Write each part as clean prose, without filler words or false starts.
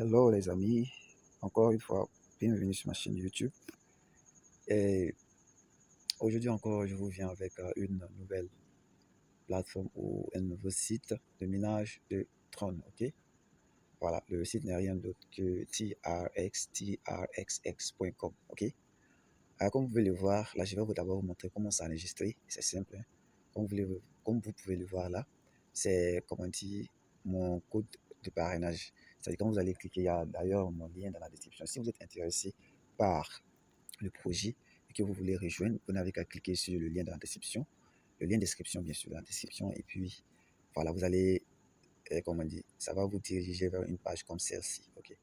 Hello les amis, encore une fois, bienvenue sur ma chaîne YouTube. Et aujourd'hui encore, je vous viens avec une nouvelle plateforme ou un nouveau site de minage de Tron, ok? Voilà, le site n'est rien d'autre que trxx.com, ok? Alors, comme vous pouvez le voir, là, je vais d'abord vous montrer comment s'enregistrer. C'est simple, hein. Comme vous pouvez le voir là, c'est, comment dire, mon code de parrainage. C'est-à-dire, quand vous allez cliquer, il y a d'ailleurs mon lien dans la description. Si vous êtes intéressé par le projet et que vous voulez rejoindre, vous n'avez qu'à cliquer sur le lien dans la description. Le lien de description, bien sûr, dans la description. Et puis, voilà, vous allez, comment dire, ça va vous diriger vers une page comme celle-ci, ok?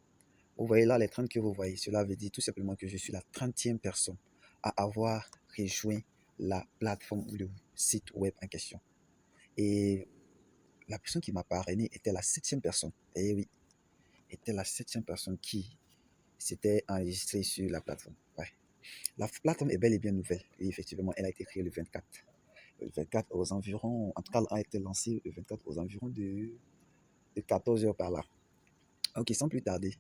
Vous voyez là les 30 que vous voyez, cela veut dire tout simplement que je suis la 30e personne à avoir rejoint la plateforme ou le site web en question. Et la personne qui m'a parrainé était la 7e personne. Et oui, était la 7e personne qui s'était enregistrée sur la plateforme. Ouais. La plateforme est bel et bien nouvelle. Et effectivement, elle a été créée le 24. Le 24 aux environs, en tout cas, elle a été lancée le 24 aux environs de 14 heures par là. Ok, sans plus tarder,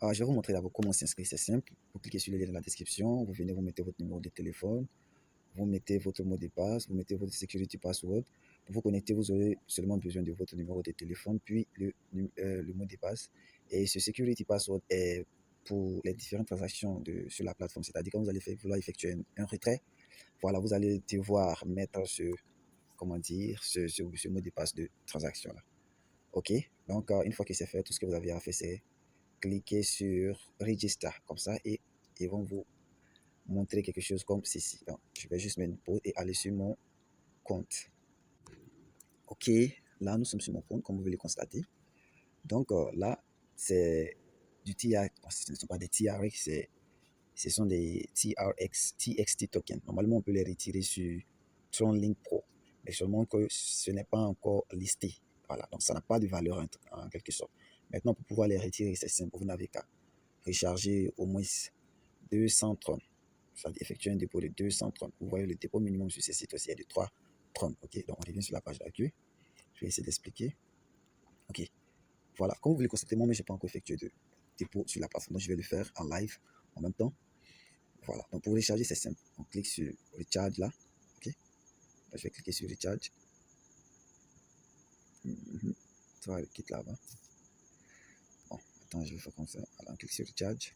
je vais vous montrer d'abord comment s'inscrire. C'est simple. Vous cliquez sur le lien dans la description. Vous venez, vous mettez votre numéro de téléphone. Vous mettez votre mot de passe. Vous mettez votre security password. Pour vous connecter, vous aurez seulement besoin de votre numéro de téléphone, puis le mot de passe. Et ce security password est pour les différentes transactions sur la plateforme. C'est-à-dire quand vous allez vouloir effectuer un retrait, voilà, vous allez devoir mettre comment dire, ce mot de passe de transaction-là. OK? Donc, une fois que c'est fait, tout ce que vous avez à faire, c'est cliquez sur Register comme ça et ils vont vous montrer quelque chose comme ceci. Donc, je vais juste mettre une pause et aller sur mon compte. Ok, là nous sommes sur mon compte comme vous pouvez le constater. Donc là, c'est du TRX, ce ne sont pas des TRX, ce sont des TXT tokens. Normalement, on peut les retirer sur TronLink Pro, mais seulement que ce n'est pas encore listé. Voilà, donc ça n'a pas de valeur en quelque sorte. Maintenant, pour pouvoir les retirer, c'est simple, vous n'avez qu'à recharger au moins 200 trônes. Ça effectuer un dépôt de 200 trônes. Vous voyez, le dépôt minimum sur ce site aussi est de 3 trônes. Ok, donc on revient sur la page d'accueil. Je vais essayer d'expliquer. Ok, voilà. Comme vous le constatez, moi, je n'ai pas encore effectué de dépôt sur la plateforme. Donc, je vais le faire en live en même temps. Voilà. Donc, pour recharger, c'est simple. On clique sur Recharge là. Ok. Donc, je vais cliquer sur Recharge. Ça va quitter là-bas. Bon, attends, je vais faire comme ça. Alors, on clique sur Recharge.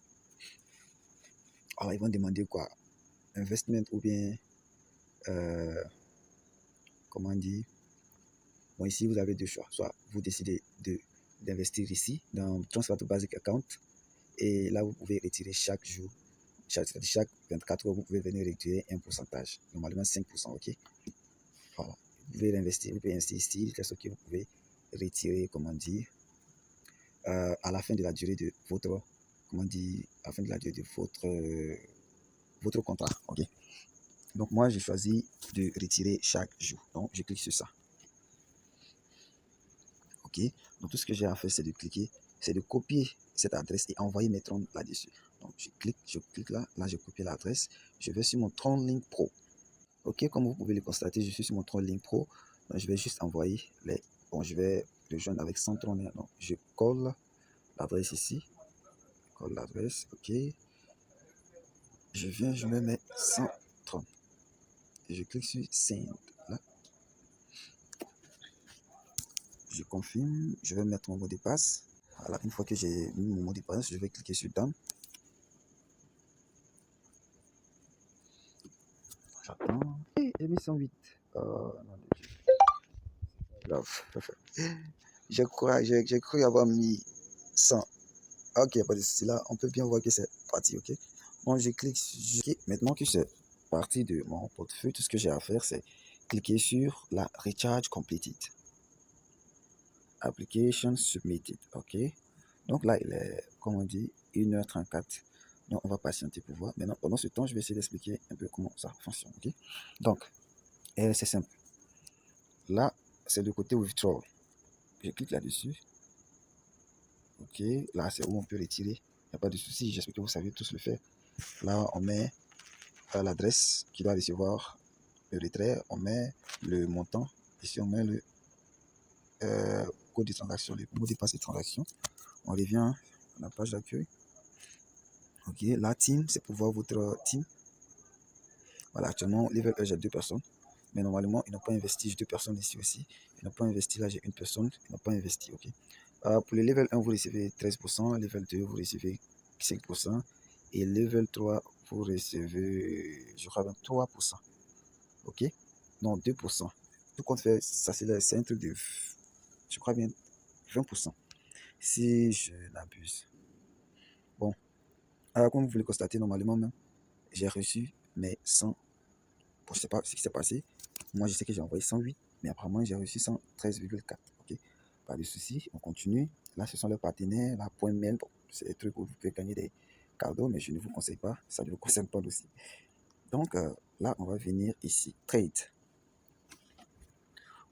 Alors, ils vont demander quoi? Investment ou bien, comment dire? Bon, ici, vous avez deux choix. Soit vous décidez d'investir ici dans Transfer to Basic Account. Et là, vous pouvez retirer chaque jour, chaque 24 heures, vous pouvez venir retirer un pourcentage. Normalement, 5%, ok? Voilà. Vous pouvez l'investir, vous pouvez investir ici, c'est ce que vous pouvez retirer, comment dire, à la fin de la durée de votre, comment dire, à la fin de la durée de votre contrat, ok? Donc, moi, j'ai choisi de retirer chaque jour. Donc, je clique sur ça. Ok, donc tout ce que j'ai à faire, c'est de cliquer, c'est de copier cette adresse et envoyer mes trônes là-dessus. Donc je clique là, je copie l'adresse, je vais sur mon TronLink Pro. Ok, comme vous pouvez le constater, je suis sur mon TronLink Pro. Donc, je vais juste envoyer les, bon, je vais le joindre avec 100 trônes. Donc je colle l'adresse ici, colle l'adresse, ok. Je me mets 100 trônes. Et je clique sur Send. Là, je confirme, je vais mettre mon mot de passe. Voilà, une fois que j'ai mis mon mot de passe, je vais cliquer sur Done. J'attends. J'ai mis 108. Non, j'ai cru avoir mis 100. Ok, pas de souci. Là, on peut bien voir que c'est parti. Ok. Bon, je clique. Maintenant que c'est parti de mon portefeuille, tout ce que j'ai à faire, c'est cliquer sur la Recharge Completed. Application Submitted. Ok. Donc là, il est, comme on dit, 1h34. Donc, on va patienter pour voir. Maintenant, pendant ce temps, je vais essayer d'expliquer un peu comment ça fonctionne. Ok. Donc, c'est simple. Là, c'est le côté withdrawal. Je clique là-dessus. Ok, là, c'est où on peut retirer. Il n'y a pas de souci. J'espère que vous savez tous le faire. Là, on met l'adresse qui doit recevoir le retrait. On met le montant. Ici, on met le code de transaction, le mot de passe de transaction. On revient la page d'accueil. Ok, la team, c'est pour voir votre team. Voilà, actuellement, level 1, j'ai 2 personnes. Mais normalement, ils n'ont pas investi. J'ai 2 personnes ici aussi. Ils n'ont pas investi. Là, j'ai une personne. Ils n'ont pas investi. Ok. Pour le level 1, vous recevez 13%. Level 2, vous recevez 5%. Et level 3, vous recevez, je crois, 3%. Ok. Non, 2%. Tout compte fait, ça, c'est un truc de, je crois bien, 20%. Si je n'abuse. Bon. Alors, comme vous pouvez le constater, normalement, même, j'ai reçu mes 100. Bon, je ne sais pas ce qui s'est passé. Moi, je sais que j'ai envoyé 108, mais apparemment, j'ai reçu 113,4. Ok, pas de souci, on continue. Là, ce sont les partenaires, la point mail. Bon, c'est des trucs où vous pouvez gagner des cadeaux, mais je ne vous conseille pas. Ça ne vous concerne pas aussi. Donc, là, on va venir ici. Trade.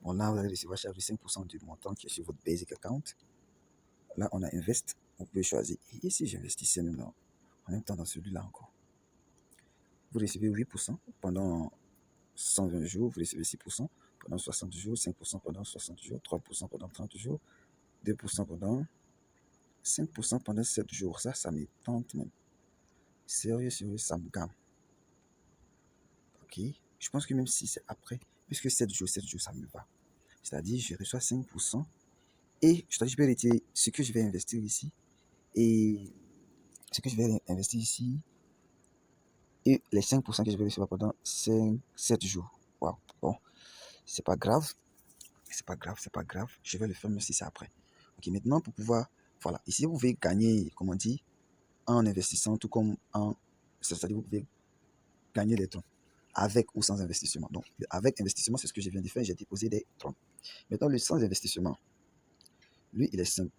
Bon, là, vous allez recevoir chaque 5% du montant qui est sur votre basic account. Là, on a Invest. Vous pouvez choisir. Et ici, j'investissais même en même temps dans celui-là encore. Vous recevez 8% pendant 120 jours, vous recevez 6% pendant 60 jours, 5% pendant 60 jours, 3% pendant 30 jours, 2% pendant 5% pendant 7 jours. Ça me tente même. Sérieux, ça me gamme. Ok. Je pense que même si c'est après, puisque 7 jours, ça me va. C'est-à-dire, je reçois 5% et je peux retirer ce que je vais investir ici et ce que je vais investir ici et les 5% que je vais recevoir pendant 7 jours. Waouh. Bon, c'est pas grave. C'est pas grave. Je vais le faire même si c'est après. Ok, maintenant pour pouvoir, voilà, ici vous pouvez gagner, comment dire, en investissant, tout comme en, c'est-à-dire vous pouvez gagner des troncs avec ou sans investissement. Donc, avec investissement, c'est ce que je viens de faire, j'ai déposé des troncs. Maintenant, le sans investissement, lui, il est simple.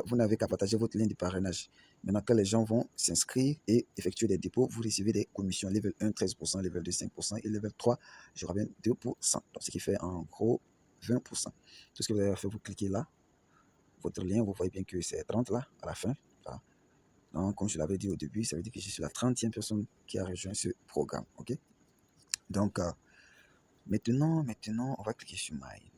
Vous n'avez qu'à partager votre lien de parrainage. Maintenant, quand les gens vont s'inscrire et effectuer des dépôts, vous recevez des commissions. Level 1, 13%, level 2, 5%, et level 3, je reviens 2%. Donc, ce qui fait en gros 20%. Tout ce que vous avez à faire, vous cliquez là, votre lien, vous voyez bien que c'est 30 là, à la fin. Voilà. Donc, comme je l'avais dit au début, ça veut dire que je suis la 30e personne qui a rejoint ce programme. Ok. Donc, maintenant, on va cliquer sur My.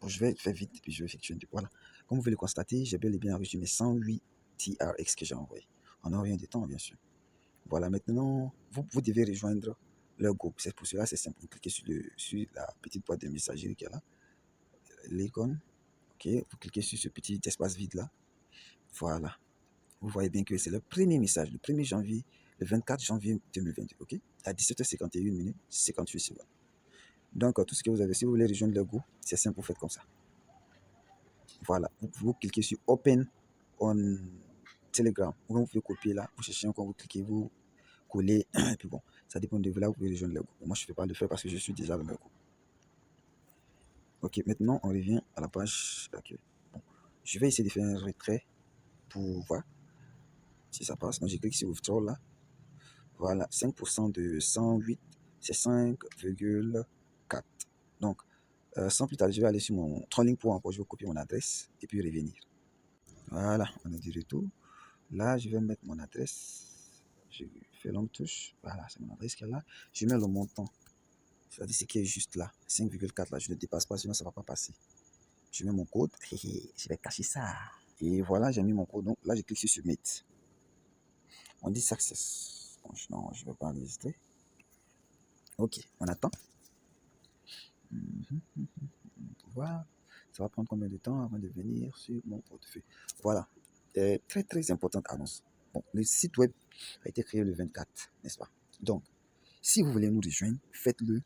Bon, je vais faire vite, puis je vais effectuer un dépôt. Voilà. Comme vous pouvez le constater, j'ai bel et bien reçu mes 108 TRX que j'ai envoyés. En un rien de temps, bien sûr. Voilà, maintenant, vous devez rejoindre leur groupe. C'est pour cela, c'est simple. Vous cliquez sur la petite boîte de messagerie qui est là, l'icône. Ok, vous cliquez sur ce petit espace vide là. Voilà. Vous voyez bien que c'est le premier message, le 1er janvier, le 24 janvier 2022. Ok, à 17h51 minutes, 58 secondes. Donc, tout ce que vous avez, si vous voulez rejoindre le groupe, c'est simple, vous faites comme ça. Voilà, vous cliquez sur Open on Telegram. Vous pouvez copier là, vous cherchez encore, vous cliquez, vous collez, et puis bon, ça dépend de vous là, vous pouvez rejoindre le groupe. Moi, je ne fais pas le faire parce que je suis déjà dans le groupe. Ok, maintenant, on revient à la page d'accueil. Bon, je vais essayer de faire un retrait pour voir si ça passe. Donc, je clique sur Withdraw là. Voilà, 5% de 108, c'est 5,4. Donc, sans plus tarder, je vais aller sur mon Trolling pour encore, je vais copier mon adresse et puis revenir. Voilà, on a du retour. Là, je vais mettre mon adresse. Je fais longue touche. Voilà, c'est mon adresse qui est là. Je mets le montant. C'est-à-dire ce qui est juste là. 5,4 là, je ne dépasse pas, sinon ça ne va pas passer. Je mets mon code. Je vais cacher ça. Et voilà, j'ai mis mon code. Donc là, je clique sur Submit. On dit Success. Bon, non, je ne vais pas enregistrer. Ok, on attend. Voilà. Ça va prendre combien de temps avant de venir sur mon portefeuille. Voilà. Très, très importante annonce. Bon, le site web a été créé le 24, n'est-ce pas? Donc, si vous voulez nous rejoindre, faites-le,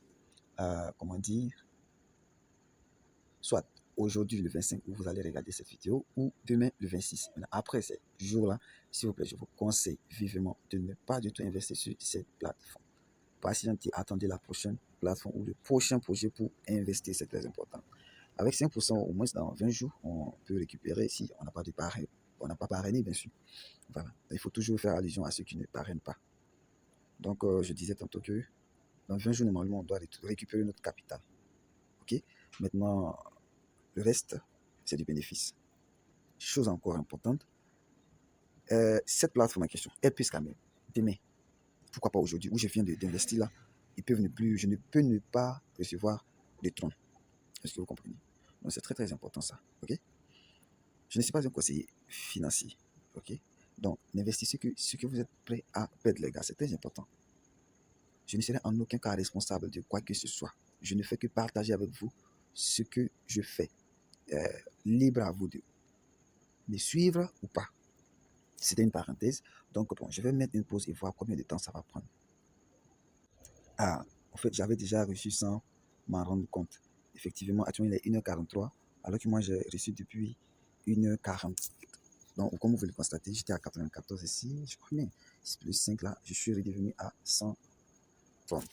comment dire, soit aujourd'hui le 25 où vous allez regarder cette vidéo ou demain le 26. Maintenant, après ce jour-là, s'il vous plaît, je vous conseille vivement de ne pas du tout investir sur cette plateforme. Patientez, attendez la prochaine plateforme ou le prochain projet pour investir, c'est très important. Avec 5%, au moins dans 20 jours, on peut récupérer si on n'a pas de parrain. On n'a pas parrainé, bien sûr. Voilà. Il faut toujours faire allusion à ceux qui ne parrainent pas. Donc, je disais tantôt que dans 20 jours, normalement, on doit récupérer notre capital. OK? Maintenant, le reste, c'est du bénéfice. Chose encore importante, cette plateforme en question, elle puisse quand même, demain, pourquoi pas aujourd'hui, où je viens d'investir là, je ne peux ne pas recevoir de troncs. Est-ce que vous comprenez? Donc, c'est très, très important ça. OK? Je ne suis pas un conseiller financier. OK? Donc, n'investissez que ce que vous êtes prêt à perdre, les gars. C'est très important. Je ne serai en aucun cas responsable de quoi que ce soit. Je ne fais que partager avec vous ce que je fais. Euh, Libre à vous de me suivre ou pas. C'était une parenthèse. Donc, bon, je vais mettre une pause et voir combien de temps ça va prendre. Ah, en fait, j'avais déjà reçu sans m'en rendre compte. Effectivement, actuellement, il est 1h43, alors que moi, j'ai reçu depuis 1h40. Donc, comme vous pouvez le constater, j'étais à 94 ici, je crois bien. Plus 5 là, je suis redevenu à 130.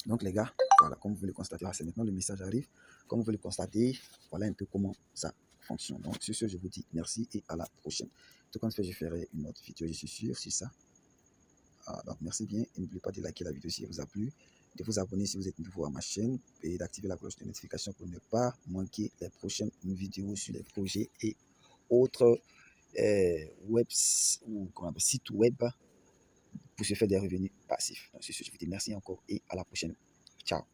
Donc, les gars, voilà, comme vous pouvez le constater, c'est maintenant le message arrive. Comme vous pouvez le constater, voilà un peu comment ça fonctionne. Donc, sur ce, je vous dis merci et à la prochaine. Tout comme fait, je ferai une autre vidéo, je suis sûr, c'est ça. Donc, merci bien et n'oubliez pas de liker la vidéo si elle vous a plu, de vous abonner si vous êtes nouveau à ma chaîne et d'activer la cloche de notification pour ne pas manquer les prochaines vidéos sur les projets et autres web ou sites web pour se faire des revenus passifs. Donc, sur ce, je vous dis merci encore et à la prochaine. Ciao.